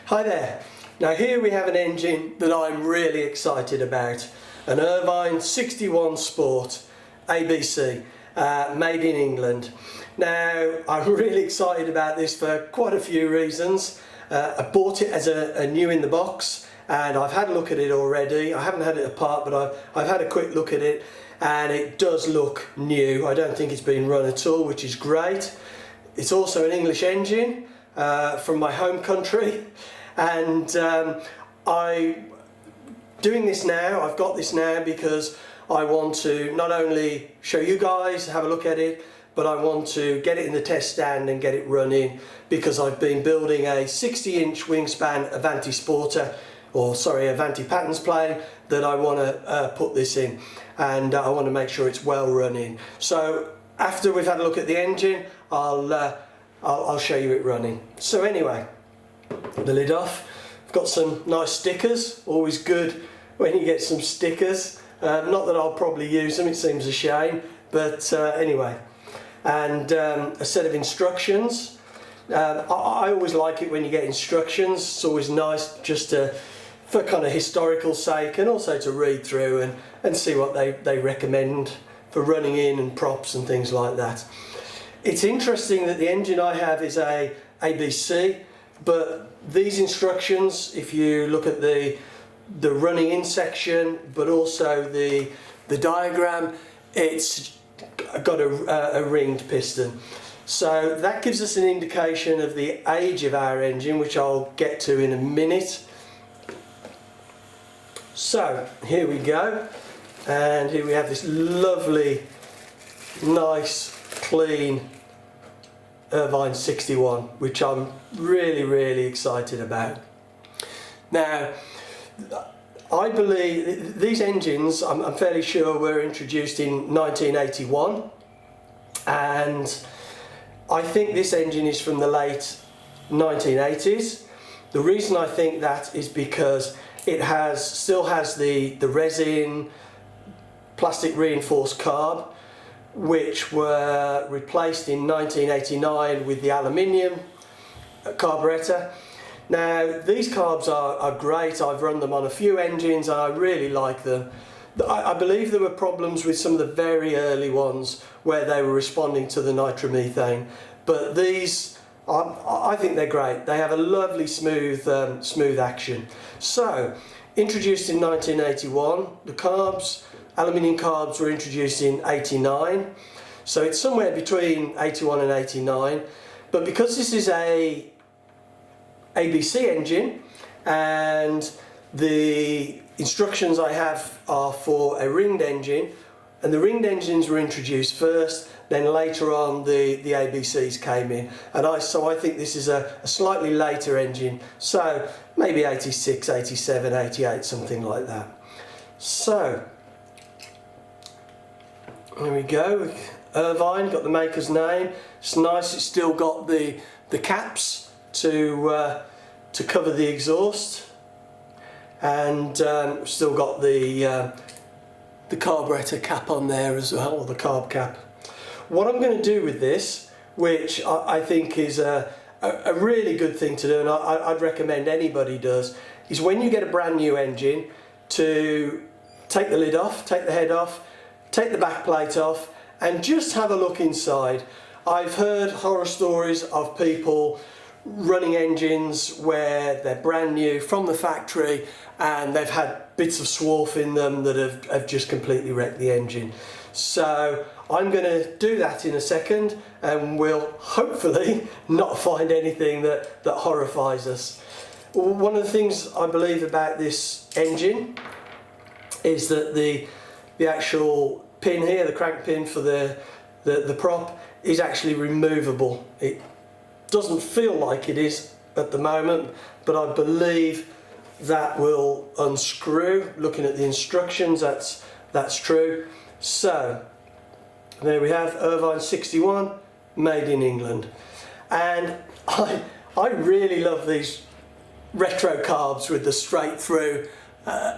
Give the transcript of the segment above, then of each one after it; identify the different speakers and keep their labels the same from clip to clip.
Speaker 1: Hi there. Now here we have an engine that I'm really excited about. An Irvine 61 Sport ABC, made in England. Now I'm really excited about this for quite a few reasons. I bought it as a new in the box and I've had a look at it already. I haven't had it apart, but I've had a quick look at it and it does look new. I don't think it's been run at all, which is great. It's also an English engine from my home country. And I'm doing this now, I've got this now because I want to not only show you guys, have a look at it, but I want to get it in the test stand and get it running because I've been building a 60-inch wingspan Avanti Sporter, Avanti Patterns plane that I want to put this in, and I want to make sure it's well running. So after we've had a look at the engine, I'll show you it running. So anyway, the lid off. I've got some nice stickers, always good when you get some stickers. Not that I'll probably use them, it seems a shame, but anyway. And a set of instructions. I always like it when you get instructions. It's always nice just for kind of historical sake, and also to read through and see what they recommend for running in and props and things like that. It's interesting that the engine I have is a ABC, but these instructions, if you look at the running in section, but also the diagram, it's got a ringed piston. So that gives us an indication of the age of our engine, which I'll get to in a minute. So here we go, and here we have this lovely, nice, clean Irvine 61, which I'm really excited about. Now, I believe these engines, I'm fairly sure, were introduced in 1981, and I think this engine is from the late 1980s. The reason I think that is because it still has the resin plastic reinforced carb, which were replaced in 1989 with the Aluminium carburetor. Now these carbs are great. I've run them on a few engines and I really like them. I believe there were problems with some of the very early ones where they were responding to the nitromethane, but these, I think they're great. They have a lovely smooth action. So, introduced in 1981, the carbs, aluminium carbs, were introduced in 89. So it's somewhere between 81 and 89. But because this is a ABC engine and the instructions I have are for a ringed engine, and the ringed engines were introduced first, then later on the ABCs came in, and so I think this is a slightly later engine, so maybe 86, 87, 88, something like that. So there we go, Irvine, got the maker's name. It's nice, it's still got the caps to cover the exhaust, and still got the carburetor cap on there as well, or the carb cap. What I'm going to do with this, which I think is a really good thing to do, and I'd recommend anybody does, is when you get a brand new engine, to take the lid off, take the head off, take the back plate off, and just have a look inside. I've heard horror stories of people running engines where they're brand new from the factory and they've had bits of swarf in them that have just completely wrecked the engine. So I'm going to do that in a second, and we'll hopefully not find anything that horrifies us. One of the things I believe about this engine is that the actual pin here, the crank pin for the prop, is actually removable. It doesn't feel like it is at the moment, but I believe that will unscrew. Looking at the instructions, that's true. So there we have Irvine 61, made in England. And I really love these retro carbs with the straight through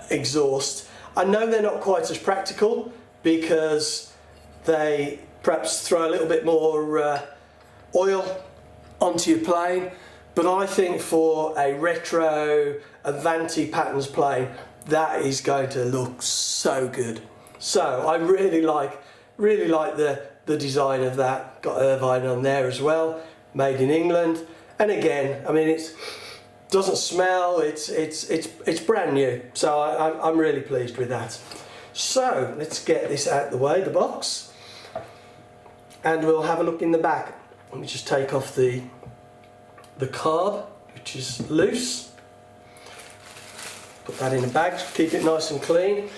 Speaker 1: exhaust. I know they're not quite as practical because they perhaps throw a little bit more oil onto your plane, but I think for a retro Avanti patterns plane, that is going to look so good. So I really like the design of that. Got Irvine on there as well, made in England. And again, I mean, it doesn't smell. It's brand new. So I'm really pleased with that. So let's get this out of the way, the box, and we'll have a look in the back. Let me just take off the carb, which is loose. Put that in a bag, keep it nice and clean.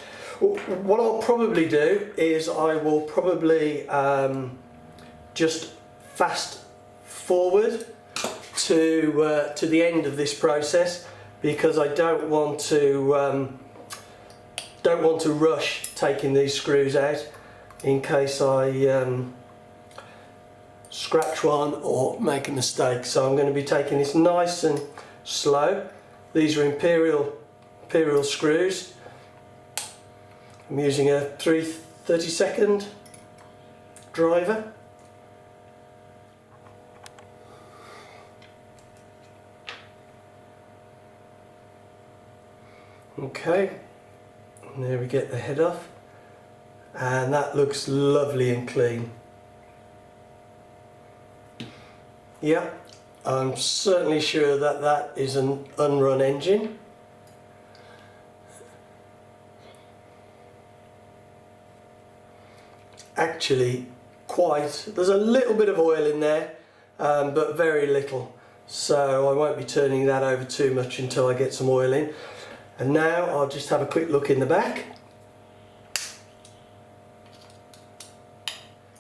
Speaker 1: What I'll probably do is I will probably just fast forward to the end of this process, because I don't want to rush taking these screws out in case I scratch one or make a mistake. So I'm going to be taking this nice and slow. These are imperial screws. I'm using a 32nd driver. Okay, and there we get the head off, and that looks lovely and clean. Yeah, I'm certainly sure that that is an unrun engine. Actually there's a little bit of oil in there, but very little, so I won't be turning that over too much until I get some oil in. And now I'll just have a quick look in the back.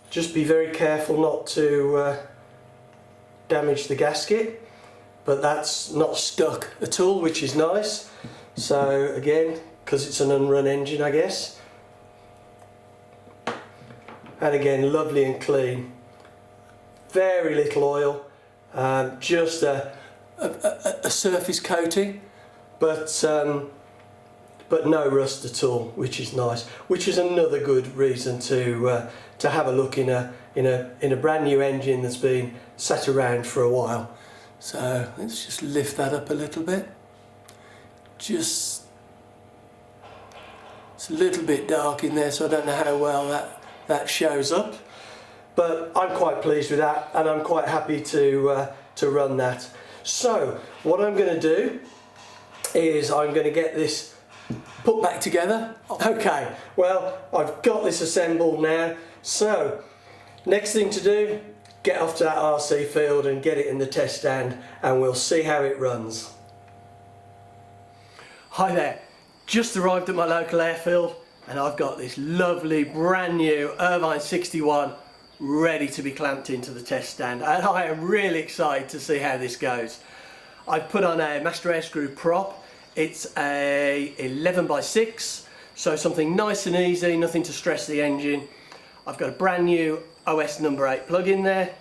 Speaker 1: Just be very careful not to damage the gasket, but that's not stuck at all, which is nice. So again, because it's an unrun engine, I guess. And again, lovely and clean. Very little oil, just a surface coating, but no rust at all, which is nice. Which is another good reason to have a look in a brand new engine that's been sat around for a while. So let's just lift that up a little bit. It's a little bit dark in there, so I don't know how well that shows up, but I'm quite pleased with that, and I'm quite happy to run that. So what I'm going to do is I'm going to get this put back together. Okay, well, I've got this assembled now, so next thing to do, get off to that RC field and get it in the test stand, and we'll see how it runs. Hi there, just arrived at my local airfield, and I've got this lovely brand new Irvine 61 ready to be clamped into the test stand, and I am really excited to see how this goes. I've put on a master air screw prop. It's a 11x6, so something nice and easy, nothing to stress the engine. I've got a brand new OS number 8 plug in there,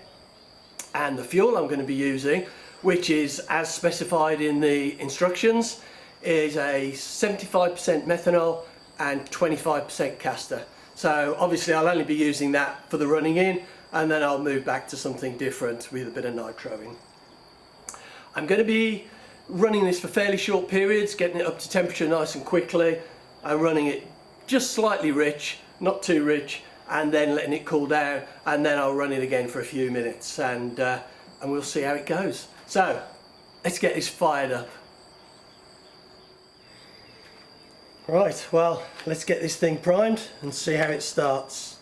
Speaker 1: and the fuel I'm going to be using, which is as specified in the instructions, is a 75% methanol and 25% castor. So obviously I'll only be using that for the running in, and then I'll move back to something different with a bit of nitro in. I'm going to be running this for fairly short periods, getting it up to temperature nice and quickly, and running it just slightly rich, not too rich, and then letting it cool down, and then I'll run it again for a few minutes, and we'll see how it goes. So let's get this fired up. Right, well, let's get this thing primed and see how it starts.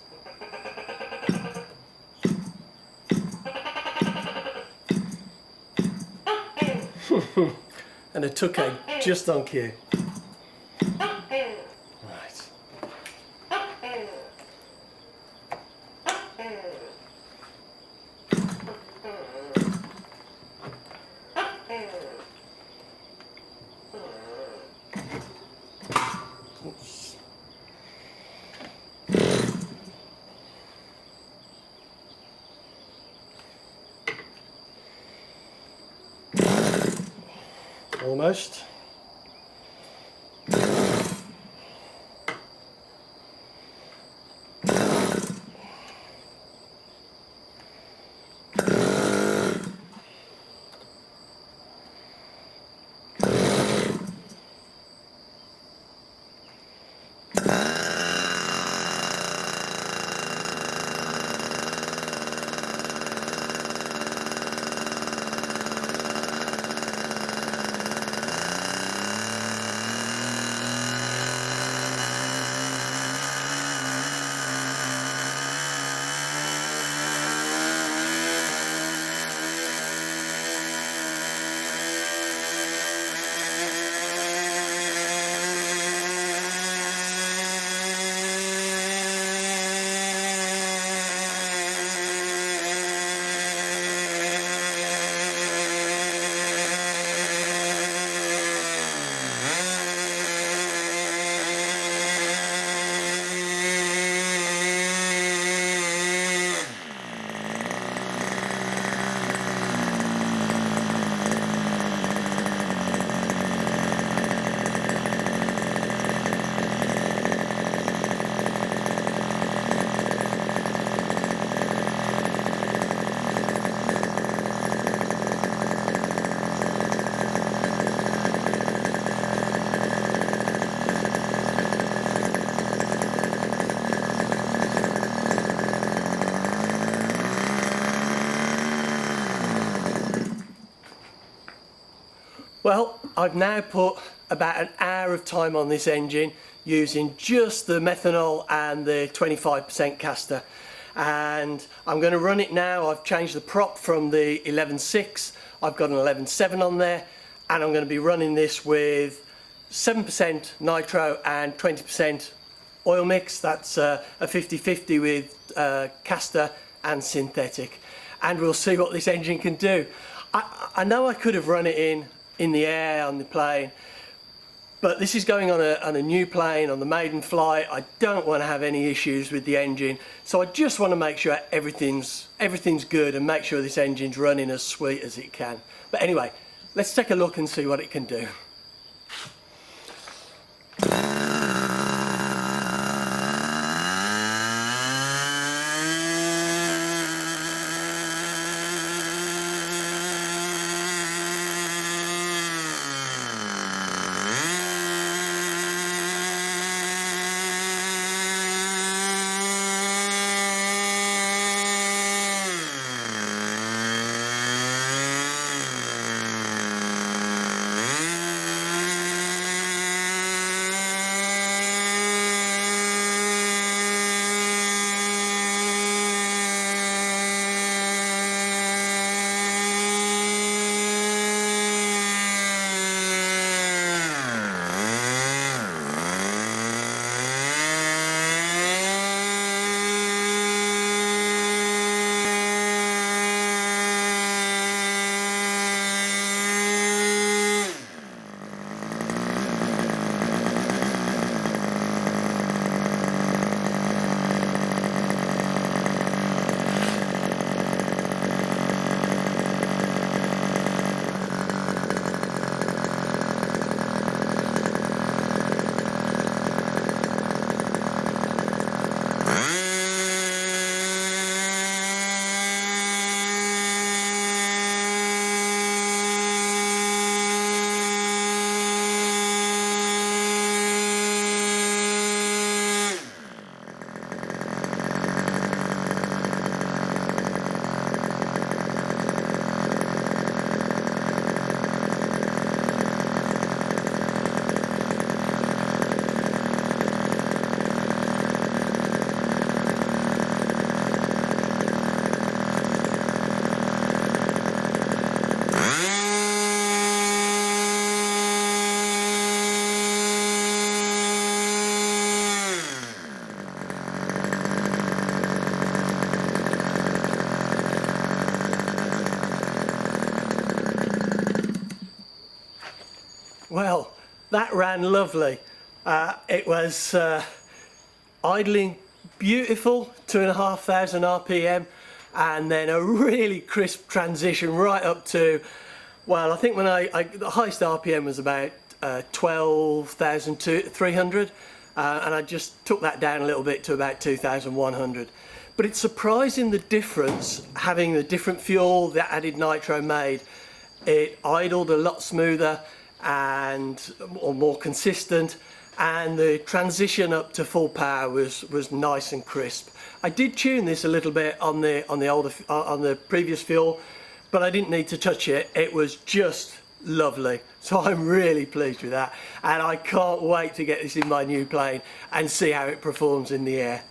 Speaker 1: And a tuck-egg just on cue. Right. Oops. Almost. Well, I've now put about an hour of time on this engine using just the methanol and the 25% caster, and I'm going to run it now. I've changed the prop from the 11.6, I've got an 11.7 on there, and I'm going to be running this with 7% nitro and 20% oil mix. That's a 50-50 with caster and synthetic, and we'll see what this engine can do. I know I could have run it in the air on the plane, but this is going on a new plane, on the maiden flight. I don't want to have any issues with the engine, so I just want to make sure everything's good and make sure this engine's running as sweet as it can. But anyway, let's take a look and see what it can do. Well, that ran lovely. It was idling beautiful, 2,500 RPM, and then a really crisp transition right up to, well, I think when the highest RPM was about 12,300, and I just took that down a little bit to about 2,100. But it's surprising the difference, having the different fuel that added nitro made. It idled a lot smoother and more consistent, and the transition up to full power was nice and crisp. I did tune this a little bit on the previous fuel, but I didn't need to touch it. It was just lovely, so I'm really pleased with that, and I can't wait to get this in my new plane and see how it performs in the air.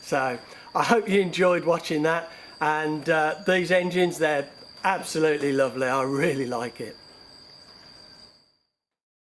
Speaker 1: So I hope you enjoyed watching that, and these engines, they're absolutely lovely. I really like it.